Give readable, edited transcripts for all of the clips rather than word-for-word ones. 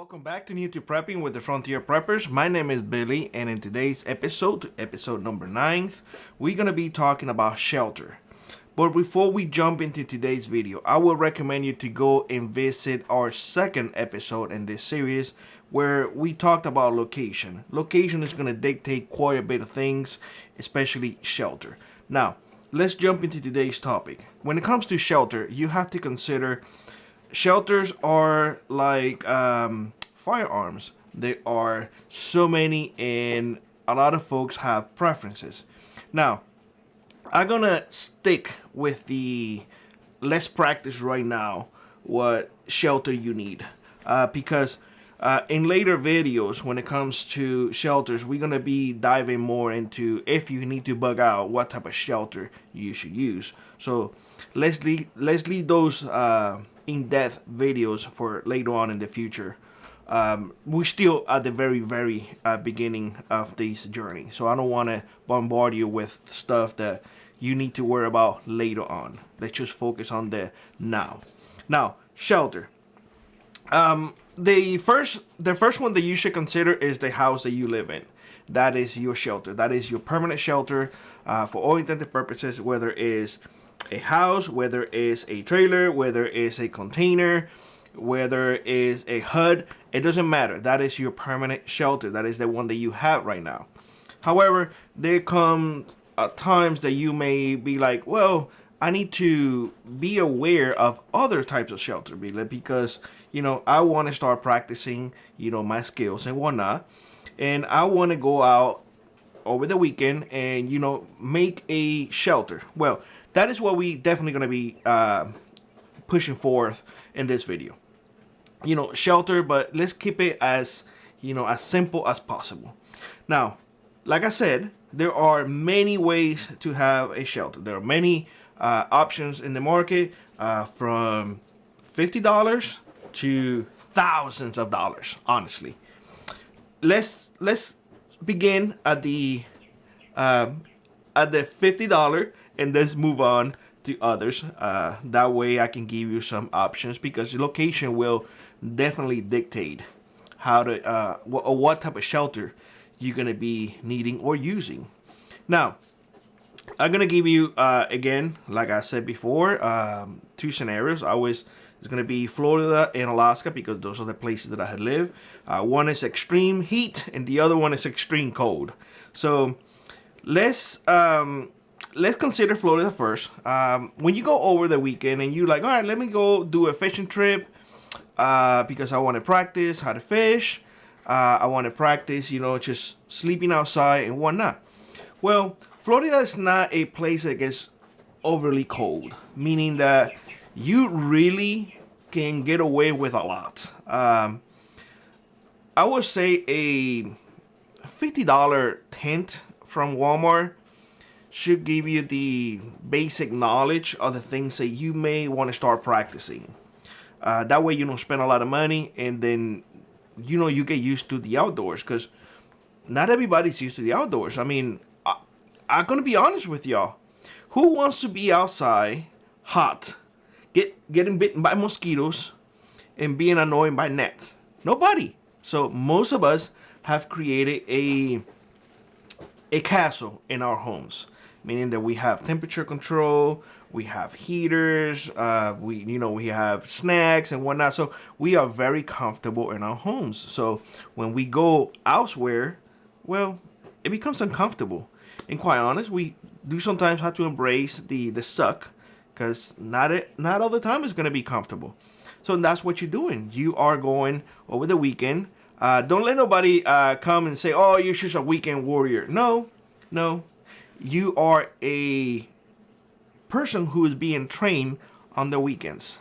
Welcome back to New to Prepping with the Frontier Preppers. My name is Billy, and in today's episode number 9, we're going to be talking about shelter. But before we jump into today's video, I would recommend you to go and visit our second episode in this series where we talked about location. Location is going to dictate quite a bit of things, especially shelter. Now, let's jump into today's topic. When it comes to shelter, you have to consider shelters are like firearms. There are so many, and a lot of folks have preferences. Now, I'm gonna stick with the let's practice right now what shelter you need, because in later videos when it comes to shelters, we're gonna be diving more into if you need to bug out, what type of shelter you should use. So let's leave those in-depth videos for later on in the future. We're still at the very beginning of this journey, so I don't want to bombard you with stuff that you need to worry about later on. Let's just focus on the now. Now, shelter. The first one that you should consider is the house that you live in. That is your shelter. That is your permanent shelter for all intended purposes, whether it is a house, whether it's a trailer, whether it's a container, whether it's a HUD. It doesn't matter. That is your permanent shelter. That is the one that you have right now. However, there come times that you may be like, well, I need to be aware of other types of shelter because, I want to start practicing, my skills and whatnot. And I want to go out over the weekend and, make a shelter. Well, that is what we definitely going to be pushing forth in this video. Shelter, but let's keep it as, as simple as possible. Now, like I said, there are many ways to have a shelter. There are many options in the market, from $50 to thousands of dollars, honestly. Let's begin at the $50 and let's move on to others. That way I can give you some options, because the location will definitely dictate how to what type of shelter you're going to be needing or using. Now, I'm going to give you, again, like I said before, 2 scenarios. It's going to be Florida and Alaska, because those are the places that I had lived. One is extreme heat and the other one is extreme cold. So let's consider Florida first. When you go over the weekend and you're like, all right, let me go do a fishing trip, because I want to practice how to fish. I want to practice, just sleeping outside and whatnot. Well, Florida is not a place that gets overly cold, meaning that you really can get away with a lot. I would say a $50 tent from Walmart should give you the basic knowledge of the things that you may want to start practicing. That way you don't spend a lot of money, and then you get used to the outdoors, because not everybody's used to the outdoors. I mean, I'm gonna be honest with y'all. Who wants to be outside, hot, getting bitten by mosquitoes, and being annoyed by gnats? Nobody. So most of us have created a castle in our homes, meaning that we have temperature control, we have heaters, we have snacks and whatnot. So we are very comfortable in our homes. So when we go elsewhere, well, it becomes uncomfortable. And quite honest, we do sometimes have to embrace the suck, because not all the time is going to be comfortable. So that's what you're doing. You are going over the weekend. Don't let nobody come and say, oh, you're just a weekend warrior. No. You are a person who is being trained on the weekends.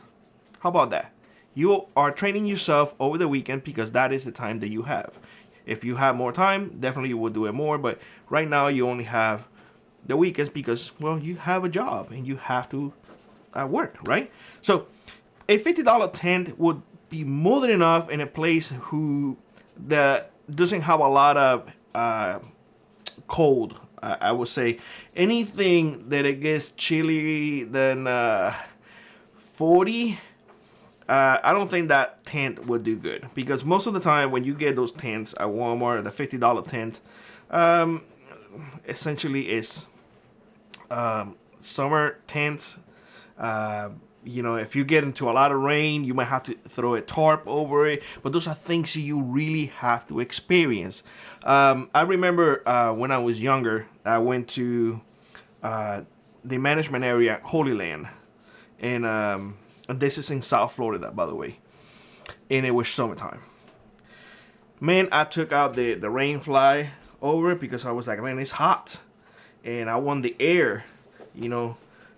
How about that? You are training yourself over the weekend, because that is the time that you have. If you have more time, definitely you will do it more. But right now you only have the weekends because, well, you have a job and you have to work, right? So a $50 tent would be more than enough in a place that doesn't have a lot of cold. I would say anything that it gets chilly than 40, I don't think that tent would do good, because most of the time when you get those tents at Walmart, the $50 tent, um, essentially is summer tents. Uh, if you get into a lot of rain, you might have to throw a tarp over it. But those are things you really have to experience. I remember when I was younger, I went to the management area, Holy Land, and this is in South Florida, by the way. And it was summertime. Man, I took out the rain fly over it because I was like, man, it's hot, and I want the air,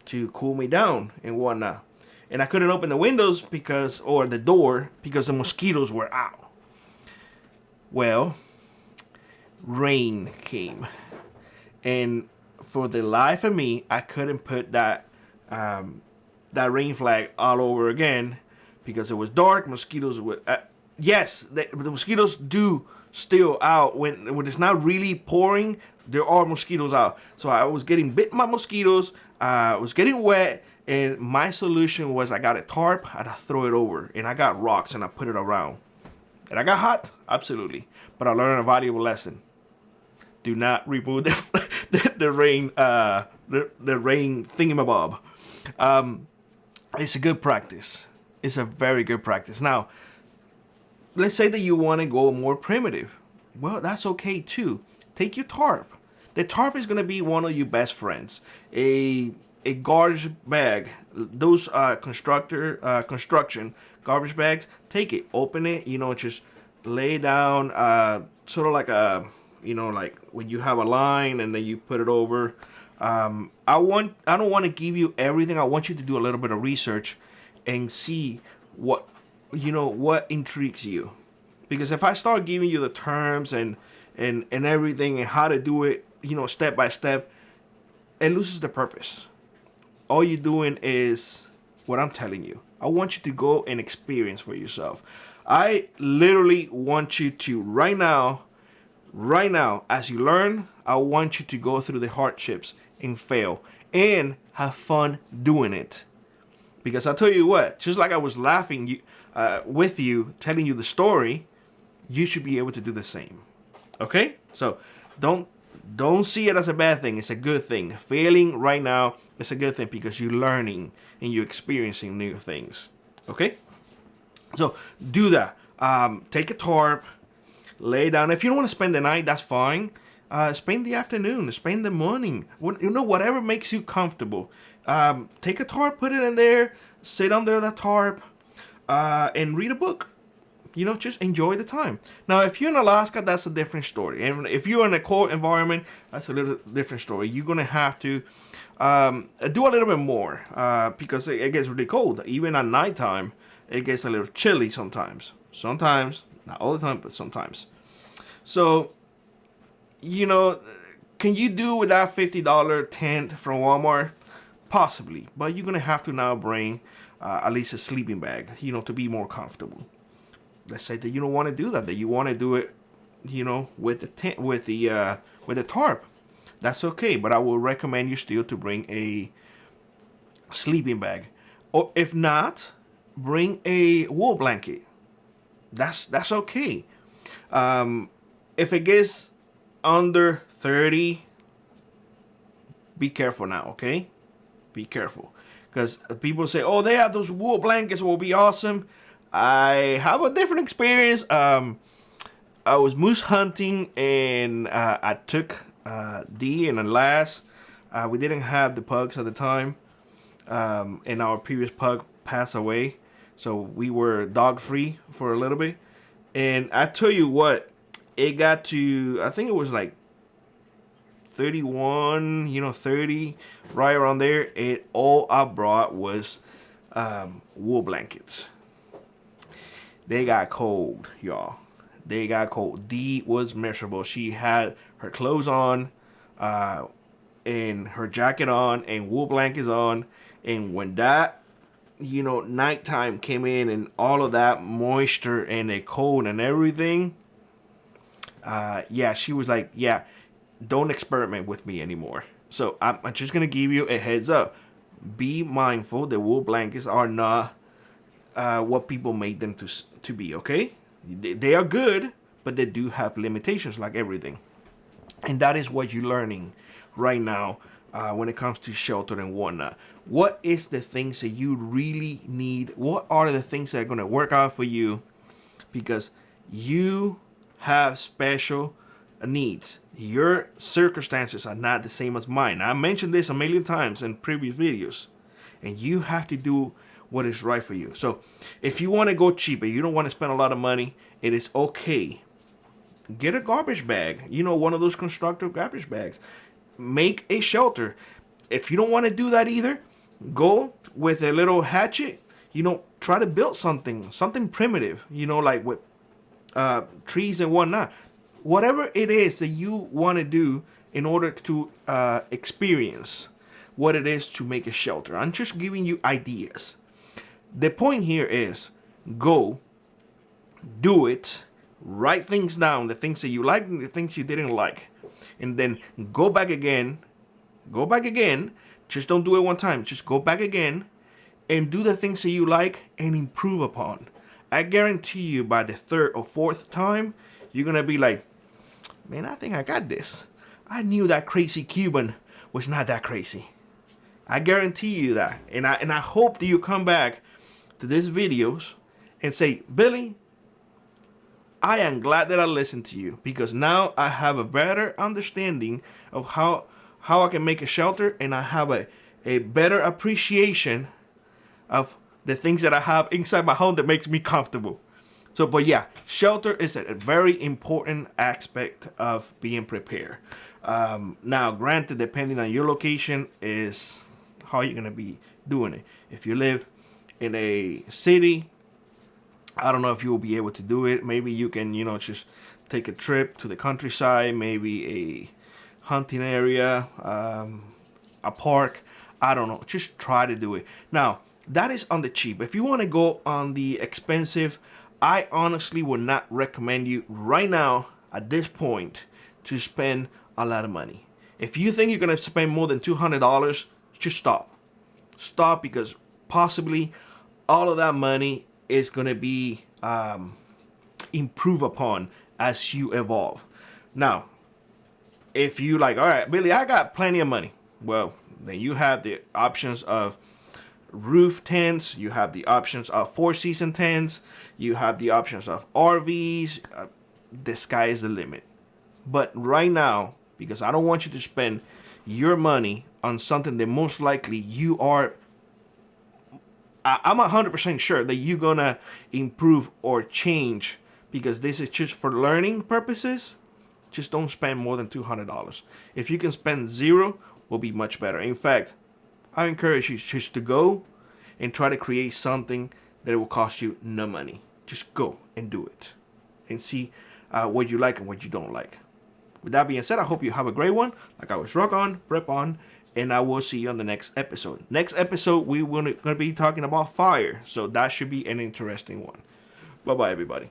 to cool me down and whatnot. And I couldn't open the windows or the door because the mosquitoes were out. Well, rain came, and for the life of me, I couldn't put that rain flag all over again because it was dark. Mosquitoes would. Yes, the mosquitoes do still out when it's not really pouring. There are mosquitoes out, so I was getting bit by mosquitoes. I was getting wet, and my solution was I got a tarp and I throw it over, and I got rocks and I put it around. And I got hot, absolutely, but I learned a valuable lesson. Do not remove the rain the rain thingamabob. It's a good practice. It's a very good practice. Now, let's say that you want to go more primitive. Well, that's okay too. Take your tarp. The tarp is going to be one of your best friends. A garbage bag. Those construction garbage bags. Take it. Open it. Just lay it down. Sort of like like when you have a line and then you put it over. I don't want to give you everything. I want you to do a little bit of research and see what intrigues you. Because if I start giving you the terms and everything and how to do it, step by step, it loses the purpose. All you're doing is what I'm telling you. I want you to go and experience for yourself. I literally want you to right now, as you learn, I want you to go through the hardships and fail and have fun doing it. Because I'll tell you what, just like I was laughing with you, telling you the story, you should be able to do the same. Okay? So don't see it as a bad thing. It's a good thing. Failing right now is a good thing because you're learning and you're experiencing new things. Okay? So do that. Take a tarp, lay down. If you don't want to spend the night, that's fine. Spend the afternoon, spend the morning. Whatever makes you comfortable. Take a tarp, put it in there, sit under that tarp, and read a book. Just enjoy the time. Now, if you're in Alaska, that's a different story. And if you're in a cold environment, that's a little different story. You're going to have to do a little bit more because it gets really cold. Even at nighttime, it gets a little chilly sometimes. Sometimes, not all the time, but sometimes. So, can you do with that $50 tent from Walmart? Possibly. But you're going to have to now bring at least a sleeping bag, to be more comfortable. Let's say that you don't want to do that you want to do it, with the tent, with the tarp. That's okay, but I will recommend you still to bring a sleeping bag, or if not, bring a wool blanket. That's okay. If it gets under 30, be careful now, okay? Be careful, because people say, "Oh, they have those wool blankets will be awesome." I have a different experience. I was moose hunting, and I took D and a Lass. We didn't have the pugs at the time, and our previous pug passed away, so we were dog free for a little bit. And I tell you what, it got to, I think it was like 31, 30, right around there. And all I brought was wool blankets. They got cold, y'all. They got cold. Dee was miserable. She had her clothes on, and her jacket on, and wool blankets on. And when that, nighttime came in, and all of that moisture and the cold and everything, she was like, yeah, don't experiment with me anymore. So I'm just gonna give you a heads up. Be mindful. The wool blankets are not what people made them to be. Okay, they are good, but they do have limitations, like everything. And that is what you're learning right now when it comes to shelter and whatnot. What is the things that you really need? What are the things that are going to work out for you? Because you have special needs. Your circumstances are not the same as mine. I mentioned this a million times in previous videos. And you have to do what is right for you. So if you want to go cheap and you don't want to spend a lot of money, it is okay. Get a garbage bag. You know, one of those constructive garbage bags. Make a shelter. If you don't want to do that either, go with a little hatchet. You know, try to build something primitive. You know, like with trees and whatnot. Whatever it is that you want to do in order to experience what it is to make a shelter. I'm just giving you ideas. The point here is go, do it, write things down, the things that you like and the things you didn't like. And then go back again. Just don't do it one time. Just go back again and do the things that you like and improve upon. I guarantee you by the third or fourth time, you're going to be like, man, I think I got this. I knew that crazy Cuban was not that crazy. I guarantee you that. And I hope that you come back to these videos and say, Billy, I am glad that I listened to you, because now I have a better understanding of how I can make a shelter, and I have a better appreciation of the things that I have inside my home that makes me comfortable. So, but yeah, shelter is a very important aspect of being prepared. Now, granted, depending on your location is how you're going to be doing it. If you live in a city, I don't know if you will be able to do it. Maybe you can, you know, just take a trip to the countryside, maybe a hunting area, a park. I don't know. Just try to do it. Now, that is on the cheap. If you want to go on the expensive, I honestly would not recommend you right now at this point to spend a lot of money. If you think you're going to spend more than $200, just stop. Stop, because possibly all of that money is going to be improved upon as you evolve. Now, if you like, all right, Billy, I got plenty of money. Well, then you have the options of roof tents. You have the options of 4-season tents. You have the options of RVs. The sky is the limit. But right now, because I don't want you to spend your money on something that most likely you are, I'm 100% sure that you're going to improve or change, because this is just for learning purposes. Just don't spend more than $200. If you can spend zero, will be much better. In fact, I encourage you just to go and try to create something that will cost you no money. Just go and do it and see what you like and what you don't like. With that being said, I hope you have a great one. Like always, rock on, prep on, and I will see you on the next episode. Next episode, we're going to be talking about fire, so that should be an interesting one. Bye-bye, everybody.